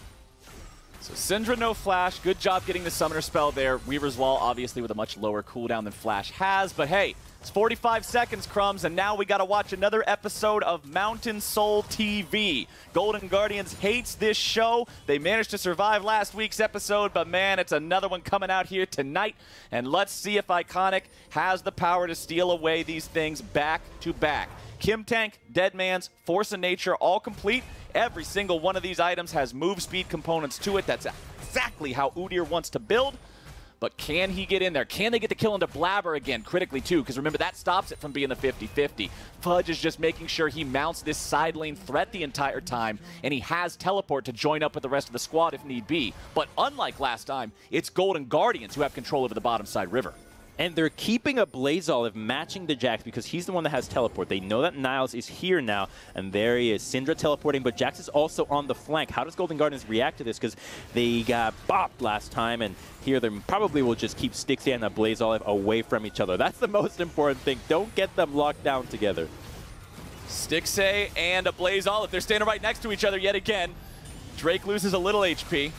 So Syndra, no flash. Good job getting the summoner spell there. Weaver's Wall, obviously, with a much lower cooldown than Flash has. But hey, it's 45 seconds, Crumbs, and now we got to watch another episode of Mountain Soul TV. Golden Guardians hates this show. They managed to survive last week's episode, but man, it's another one coming out here tonight. And let's see if Iconic has the power to steal away these things back to back. Kim Tank, Deadman's, Force of Nature, all complete. Every single one of these items has move speed components to it. That's exactly how Udyr wants to build. But can he get in there? Can they get the kill into Blabber again, critically too? Because remember, that stops it from being the 50-50. Fudge is just making sure he mounts this side lane threat the entire time, and he has teleport to join up with the rest of the squad if need be. But unlike last time, it's Golden Guardians who have control over the bottom side river. And they're keeping a Blaze Olive matching the Jax because he's the one that has teleport. They know that Niles is here now, and there he is. Syndra teleporting, but Jax is also on the flank. How does Golden Guardians react to this? Because they got bopped last time, and here they probably will just keep Stixxay and a Blaze Olive away from each other. That's the most important thing. Don't get them locked down together. Stixxay and a Blaze Olive. They're standing right next to each other yet again. Drake loses a little HP.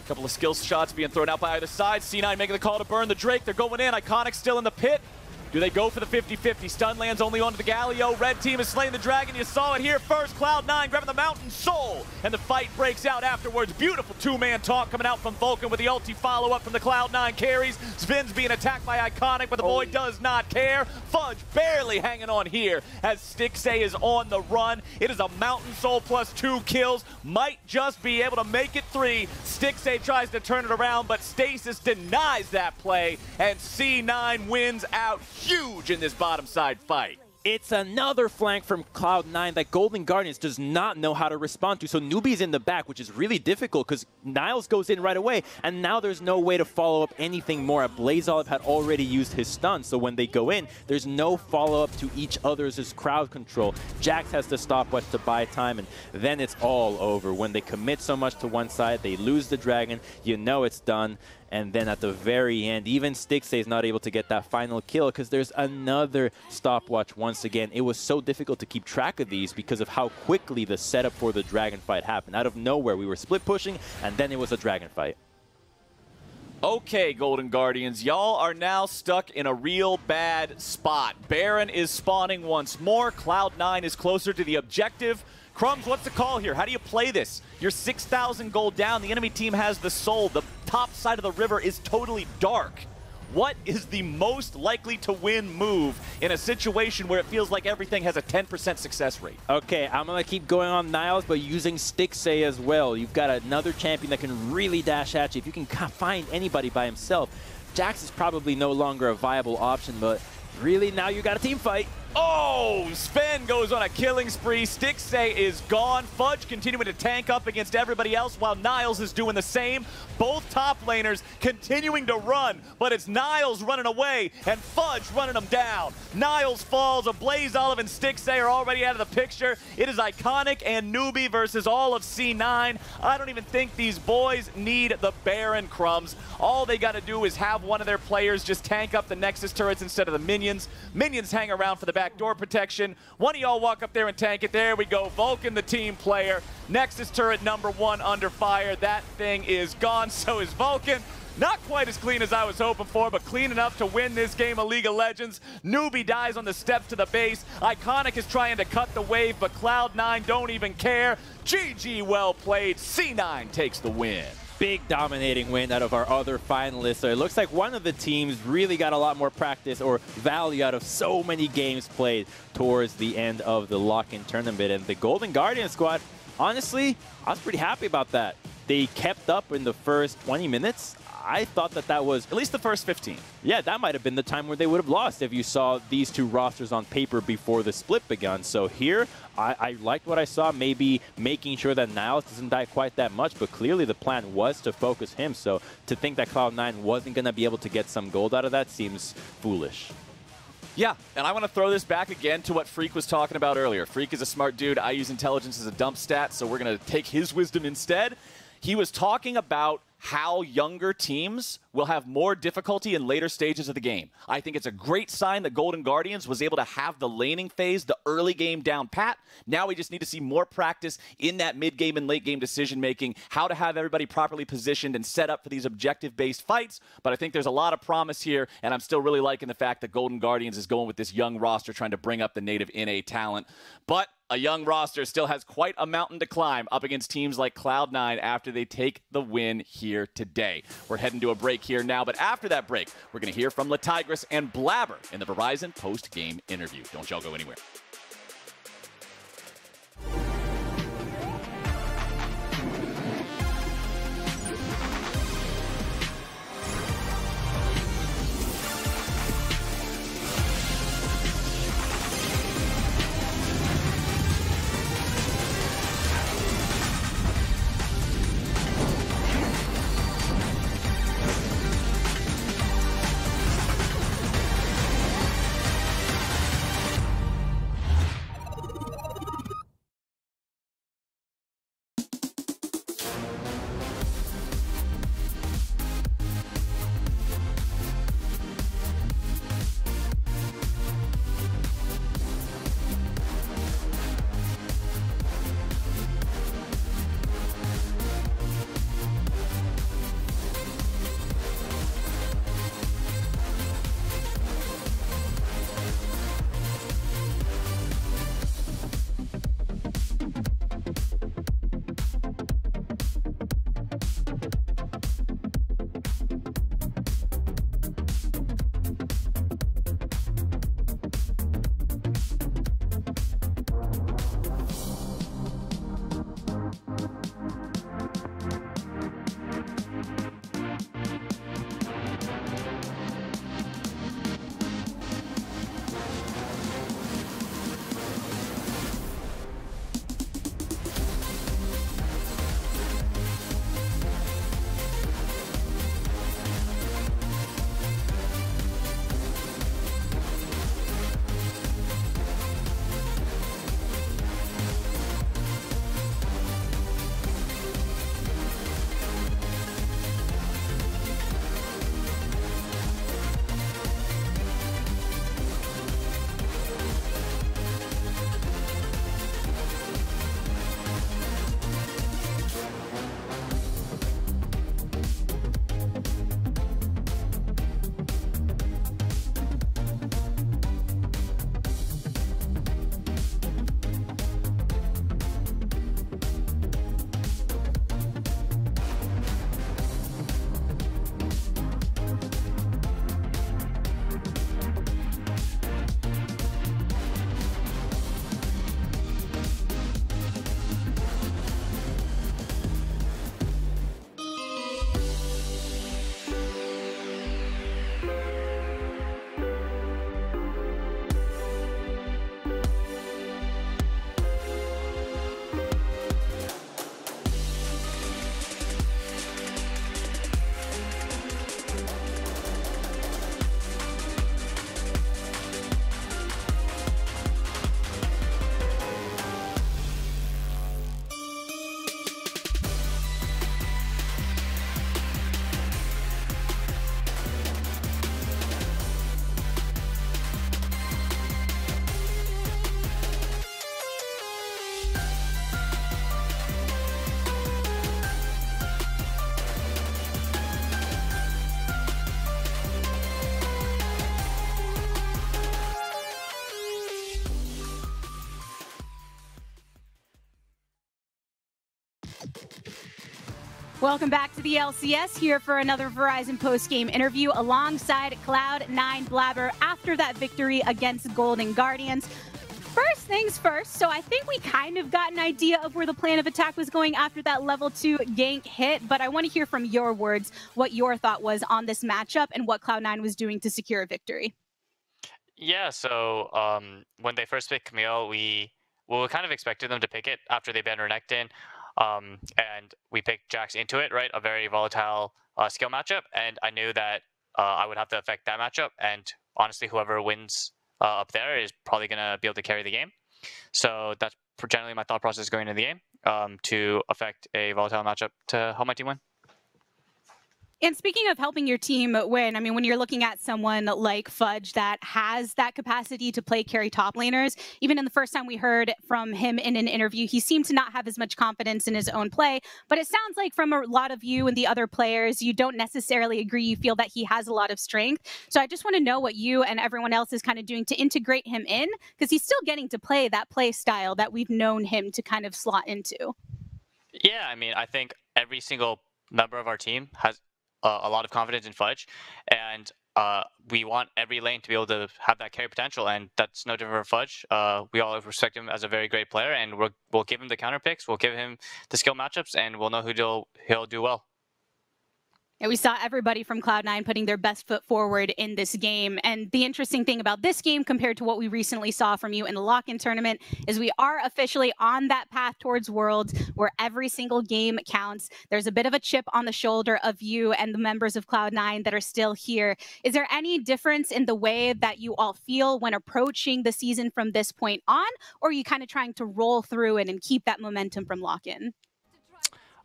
Couple of skill shots being thrown out by either side. C9 making the call to burn the Drake. They're going in. Iconic still in the pit. Do they go for the 50-50? Stun lands only onto the Galio. Red team is slaying the dragon. You saw it here first. Cloud9 grabbing the Mountain Soul. And the fight breaks out afterwards. Beautiful two-man talk coming out from Vulcan with the ulti follow-up from the Cloud9 carries. Sven's being attacked by Iconic, but the boy does not care. Fudge barely hanging on here as Stixxay is on the run. It is a Mountain Soul plus 2 kills. Might just be able to make it 3. Stixxay tries to turn it around, but Stasis denies that play. And C9 wins out huge in this bottom side fight. It's another flank from Cloud9 that Golden Guardians does not know how to respond to. So Newbie's in the back, which is really difficult because Niles goes in right away, and now there's no way to follow up anything more. Blaze Olive had already used his stun, so when they go in, there's no follow-up to each other's crowd control. Jax has the stopwatch to buy time, and then it's all over. When they commit so much to one side, they lose the dragon, you know it's done. And then at the very end, even Stixxay is not able to get that final kill because there's another stopwatch once again. It was so difficult to keep track of these because of how quickly the setup for the dragon fight happened. Out of nowhere, we were split pushing, and then it was a dragon fight. Okay, Golden Guardians, y'all are now stuck in a real bad spot. Baron is spawning once more. Cloud9 is closer to the objective. Crumbs, what's the call here? How do you play this? You're 6,000 gold down. The enemy team has the soul. The top side of the river is totally dark. What is the most likely to win move in a situation where it feels like everything has a 10% success rate? Okay, I'm going to keep going on Niles, but using Stixxay as well. You've got another champion that can really dash at you. If you can find anybody by himself, Jax is probably no longer a viable option, but really now you got a team fight. Oh, Sven goes on a killing spree. Stixxay is gone. Fudge continuing to tank up against everybody else while Niles is doing the same. Both top laners continuing to run, but it's Niles running away and Fudge running them down. Niles falls. A Blaze Olive and Stixxay are already out of the picture. It is Iconic and Newbie versus all of C9. I don't even think these boys need the Baron, Crumbs. All they got to do is have one of their players just tank up the Nexus turrets instead of the minions. Minions hang around for the backdoor protection. One of y'all walk up there and tank it. There we go. Vulcan, the team player. Nexus turret #1 under fire. That thing is gone. So is Vulcan. Not quite as clean as I was hoping for, but clean enough to win this game of League of Legends. Newbie dies on the steps to the base. Iconic is trying to cut the wave, but Cloud9 don't even care. GG, well played. C9 takes the win. Big dominating win out of our other finalists. So it looks like one of the teams really got a lot more practice or value out of so many games played towards the end of the lock-in tournament. And the Golden Guardian squad, honestly, I was pretty happy about that. They kept up in the first 20 minutes. I thought that was... At least the first 15. Yeah, that might have been the time where they would have lost if you saw these two rosters on paper before the split begun. So here, I liked what I saw, maybe making sure that Niles doesn't die quite that much, but clearly the plan was to focus him. So to think that Cloud9 wasn't going to be able to get some gold out of that seems foolish. Yeah, and I want to throw this back again to what Freak was talking about earlier. Freak is a smart dude. I use intelligence as a dump stat, so we're going to take his wisdom instead. He was talking about how younger teams will have more difficulty in later stages of the game. I think it's a great sign that Golden Guardians was able to have the laning phase, the early game down pat. Now we just need to see more practice in that mid-game and late-game decision-making, how to have everybody properly positioned and set up for these objective-based fights. But I think there's a lot of promise here, and I'm still really liking the fact that Golden Guardians is going with this young roster, trying to bring up the native NA talent. But a young roster still has quite a mountain to climb up against teams like Cloud9 after they take the win here today. We're heading to a break here now, but after that break, we're going to hear from LaTigris and Blabber in the Verizon post-game interview. Don't y'all go anywhere. Welcome back to the LCS, here for another Verizon post-game interview alongside Cloud9 Blabber after that victory against Golden Guardians. First things first, so I think we kind of got an idea of where the plan of attack was going after that level 2 gank hit, but I want to hear from your words what your thought was on this matchup and what Cloud9 was doing to secure a victory. Yeah, so when they first picked Camille, we kind of expected them to pick it after they banned Renekton. And we picked Jax into it, right? A very volatile skill matchup. And I knew that I would have to affect that matchup. And honestly, whoever wins up there is probably going to be able to carry the game. So that's generally my thought process going into the game, to affect a volatile matchup to help my team win. And speaking of helping your team win, I mean, when you're looking at someone like Fudge that has that capacity to play carry top laners, even in the first time we heard from him in an interview, he seemed to not have as much confidence in his own play. But it sounds like from a lot of you and the other players, you don't necessarily agree. You feel that he has a lot of strength. So I just want to know what you and everyone else is kind of doing to integrate him in, because he's still getting to play that play style that we've known him to kind of slot into. Yeah, I mean, I think every single member of our team has a lot of confidence in Fudge, and we want every lane to be able to have that carry potential, and that's no different for Fudge. We all respect him as a very great player, and we'll give him the counter picks, we'll give him the skill matchups, and we'll know who he'll do well. And we saw everybody from Cloud9 putting their best foot forward in this game. And the interesting thing about this game compared to what we recently saw from you in the lock-in tournament is we are officially on that path towards Worlds where every single game counts. There's a bit of a chip on the shoulder of you and the members of Cloud9 that are still here. Is there any difference in the way that you all feel when approaching the season from this point on? Or are you kind of trying to roll through it and keep that momentum from lock-in?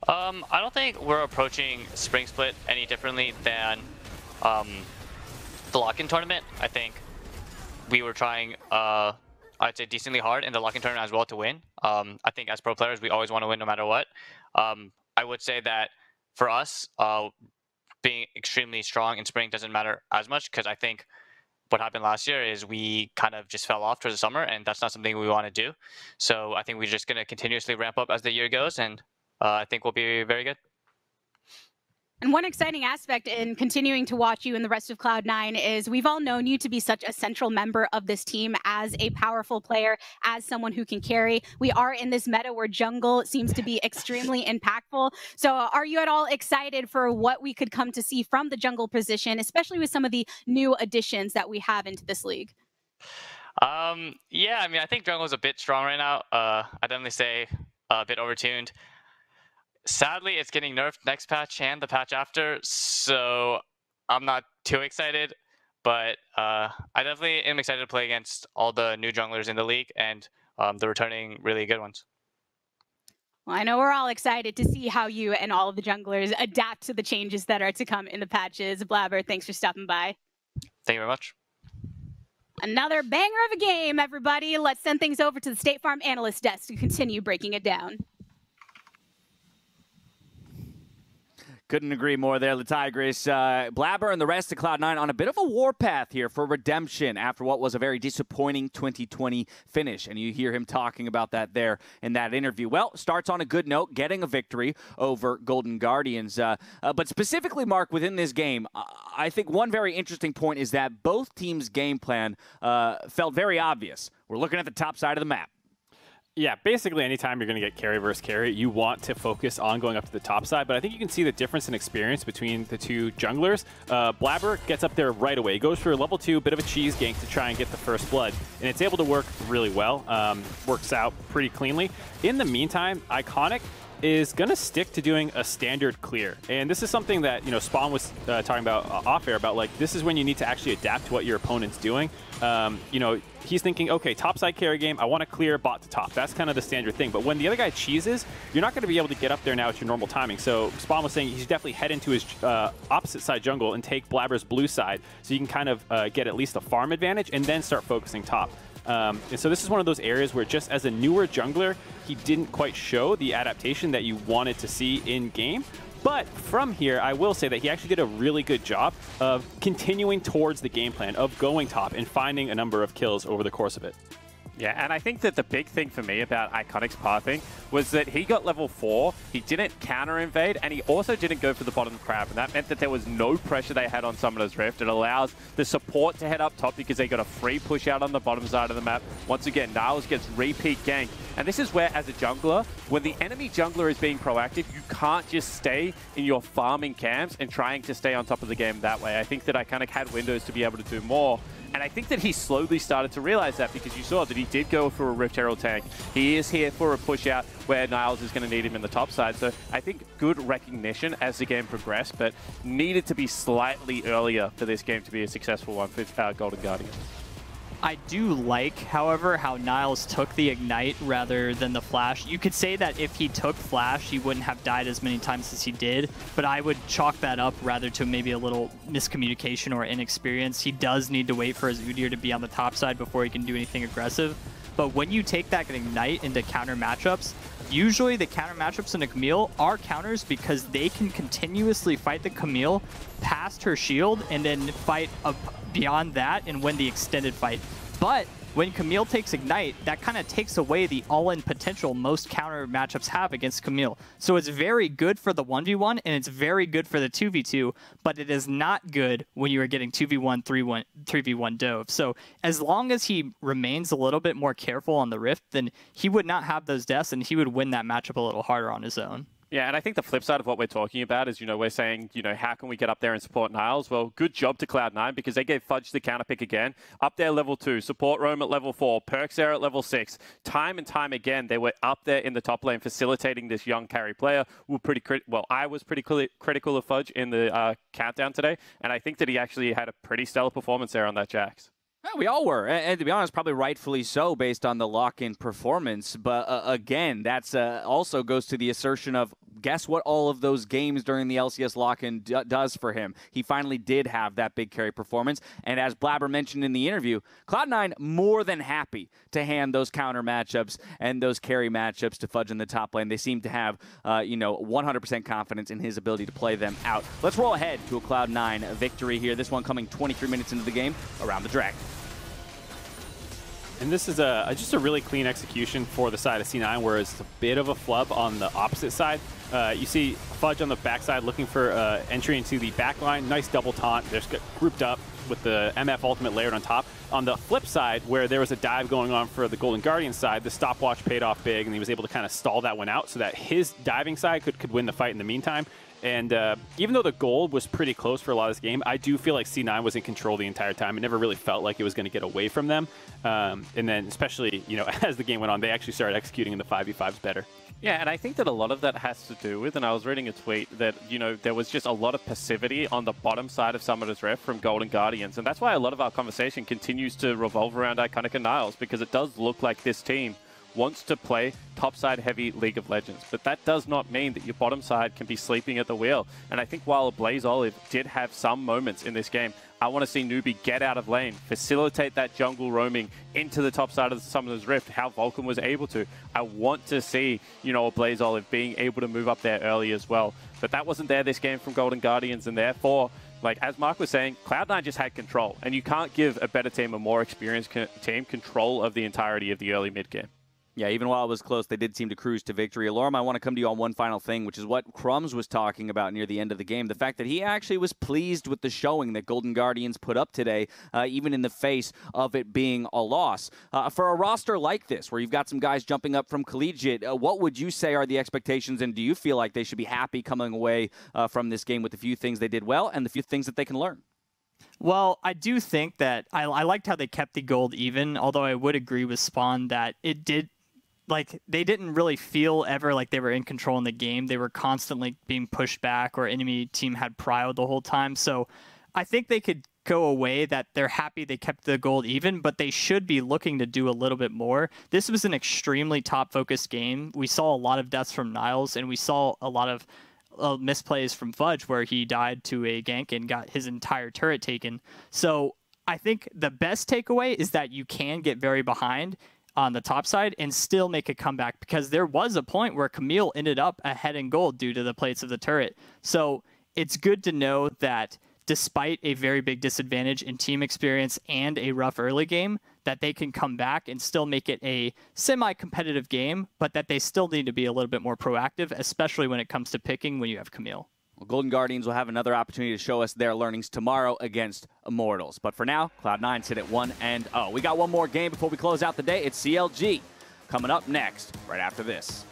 I don't think we're approaching Spring Split any differently than the lock-in tournament. I think we were trying, I'd say, decently hard in the lock-in tournament as well to win. I think as pro players, we always want to win no matter what. I would say that for us, being extremely strong in Spring doesn't matter as much, because I think what happened last year is we kind of just fell off towards the summer, and that's not something we want to do. So I think we're just going to continuously ramp up as the year goes, and I think we'll be very good. And one exciting aspect in continuing to watch you and the rest of Cloud9 is we've all known you to be such a central member of this team as a powerful player, as someone who can carry. We are in this meta where jungle seems to be extremely impactful. So are you at all excited for what we could come to see from the jungle position, especially with some of the new additions that we have into this league? Yeah, I mean, I think jungle is a bit strong right now. I'd definitely say a bit overtuned. Sadly, it's getting nerfed next patch and the patch after, so I'm not too excited. But I definitely am excited to play against all the new junglers in the league and the returning really good ones. Well, I know we're all excited to see how you and all of the junglers adapt to the changes that are to come in the patches. Blabber, thanks for stopping by. Thank you very much. Another banger of a game, everybody. Let's send things over to the State Farm analyst desk to continue breaking it down. Couldn't agree more there, the Tigris. Blabber and the rest of Cloud9 on a bit of a warpath here for redemption after what was a very disappointing 2020 finish. And you hear him talking about that there in that interview. Well, starts on a good note, getting a victory over Golden Guardians. But specifically, Mark, within this game, I think one very interesting point is that both teams' game plan felt very obvious. We're looking at the top side of the map. Yeah, basically anytime you're going to get carry versus carry, you want to focus on going up to the top side, but I think you can see the difference in experience between the two junglers. Blabber gets up there right away. He goes for a level 2, bit of a cheese gank to try and get the first blood, and it's able to work really well. Works out pretty cleanly. In the meantime, Iconic is going to stick to doing a standard clear. And this is something that, you know, Spawn was talking about off air about, like, this is when you need to actually adapt to what your opponent's doing. You know, he's thinking, okay, topside carry game, I want to clear bot to top. That's kind of the standard thing. But when the other guy cheeses, you're not going to be able to get up there now at your normal timing. So Spawn was saying he should definitely head into his opposite side jungle and take Blabber's blue side so you can kind of get at least a farm advantage and then start focusing top. And so this is one of those areas where just as a newer jungler, he didn't quite show the adaptation that you wanted to see in game. But from here, I will say that he actually did a really good job of continuing towards the game plan of going top and finding a number of kills over the course of it. Yeah, and I think that the big thing for me about Iconic's pathing was that he got level 4, he didn't counter-invade, and he also didn't go for the bottom crab, and that meant that there was no pressure they had on Summoner's Rift. It allows the support to head up top because they got a free push out on the bottom side of the map. Once again, Niles gets repeat ganked, and this is where, as a jungler, when the enemy jungler is being proactive, you can't just stay in your farming camps and trying to stay on top of the game that way. I think that Iconic had windows to be able to do more. And I think that he slowly started to realize that because you saw that he did go for a Rift Herald tank. He is here for a push out where Niles is going to need him in the top side. So I think good recognition as the game progressed, but needed to be slightly earlier for this game to be a successful one for Golden Guardian. I do like, however, how Niles took the Ignite rather than the Flash. You could say that if he took Flash, he wouldn't have died as many times as he did, but I would chalk that up rather to maybe a little miscommunication or inexperience. He does need to wait for his Udyr to be on the top side before he can do anything aggressive. But when you take that Ignite into counter matchups, usually the counter matchups in a Camille are counters because they can continuously fight the Camille past her shield and then fight up beyond that and win the extended fight. But when Camille takes Ignite, that kind of takes away the all-in potential most counter matchups have against Camille. So it's very good for the 1v1 and it's very good for the 2v2, but it is not good when you are getting 2v1, 3v1 dove. So as long as he remains a little bit more careful on the Rift, then he would not have those deaths and he would win that matchup a little harder on his own. Yeah, and I think the flip side of what we're talking about is, we're saying, how can we get up there and support Niles? Well, good job to Cloud9 because they gave Fudge the counter pick again. Up there, level 2, support Roam at level 4, Perks there at level 6. Time and time again, they were up there in the top lane facilitating this young carry player. I was pretty critical of Fudge in the countdown today, and I think that he actually had a pretty stellar performance there on that Jax. Yeah, we all were, and to be honest, probably rightfully so based on the lock-in performance. But again, that's also goes to the assertion of, guess what all of those games during the LCS lock-in does for him. He finally did have that big carry performance, and as Blabber mentioned in the interview, Cloud9 more than happy to hand those counter matchups and those carry matchups to Fudge in the top lane. They seem to have, 100% confidence in his ability to play them out. Let's roll ahead to a Cloud9 victory here. This one coming 23 minutes into the game around the Dragon. And this is just a really clean execution for the side of C9, whereas it's a bit of a flub on the opposite side. You see Fudge on the backside looking for entry into the backline. Nice double taunt. They're grouped up with the MF ultimate layered on top. On the flip side, where there was a dive going on for the Golden Guardian side, the stopwatch paid off big, and he was able to kind of stall that one out so that his diving side could win the fight in the meantime. And even though the gold was pretty close for a lot of this game, I do feel like C9 was in control the entire time. It never really felt like it was going to get away from them. And then especially, as the game went on, they actually started executing in the 5v5s better. Yeah, and I think that a lot of that has to do with, and I was reading a tweet that, there was just a lot of passivity on the bottom side of Summoner's Rift from Golden Guardians. And that's why a lot of our conversation continues to revolve around Iconic and Niles, because it does look like this team wants to play topside heavy League of Legends. But that does not mean that your bottom side can be sleeping at the wheel. And I think while Blaze Olive did have some moments in this game, I want to see Newbie get out of lane, facilitate that jungle roaming into the top side of the Summoner's Rift, how Vulcan was able to. I want to see, a Blaze Olive being able to move up there early as well. But that wasn't there this game from Golden Guardians, and therefore, as Mark was saying, Cloud9 just had control. And you can't give a better team, a more experienced team, control of the entirety of the early mid game. Yeah, even while it was close, they did seem to cruise to victory. Alorm, I want to come to you on one final thing, which is what Crumbs was talking about near the end of the game. The fact that he actually was pleased with the showing that Golden Guardians put up today, even in the face of it being a loss. For a roster like this, where you've got some guys jumping up from collegiate, what would you say are the expectations, and do you feel like they should be happy coming away from this game with the few things they did well and the few things that they can learn? Well, I do think that I liked how they kept the gold even, although I would agree with Spawn that it did. They didn't really feel ever like they were in control in the game. They were constantly being pushed back, or enemy team had prio the whole time. So I think they could go away that they're happy they kept the gold even, but they should be looking to do a little bit more. This was an extremely top-focused game. We saw a lot of deaths from Niles, and we saw a lot of misplays from Fudge where he died to a gank and got his entire turret taken. So I think the best takeaway is that you can get very behind on the top side and still make a comeback, because there was a point where Camille ended up ahead in gold due to the plates of the turret. So it's good to know that despite a very big disadvantage in team experience and a rough early game, that they can come back and still make it a semi-competitive game, but that they still need to be a little bit more proactive, especially when it comes to picking when you have Camille. Well, Golden Guardians will have another opportunity to show us their learnings tomorrow against Immortals. But for now, Cloud9 sit at 1-0. We got one more game before we close out the day. It's CLG coming up next, right after this.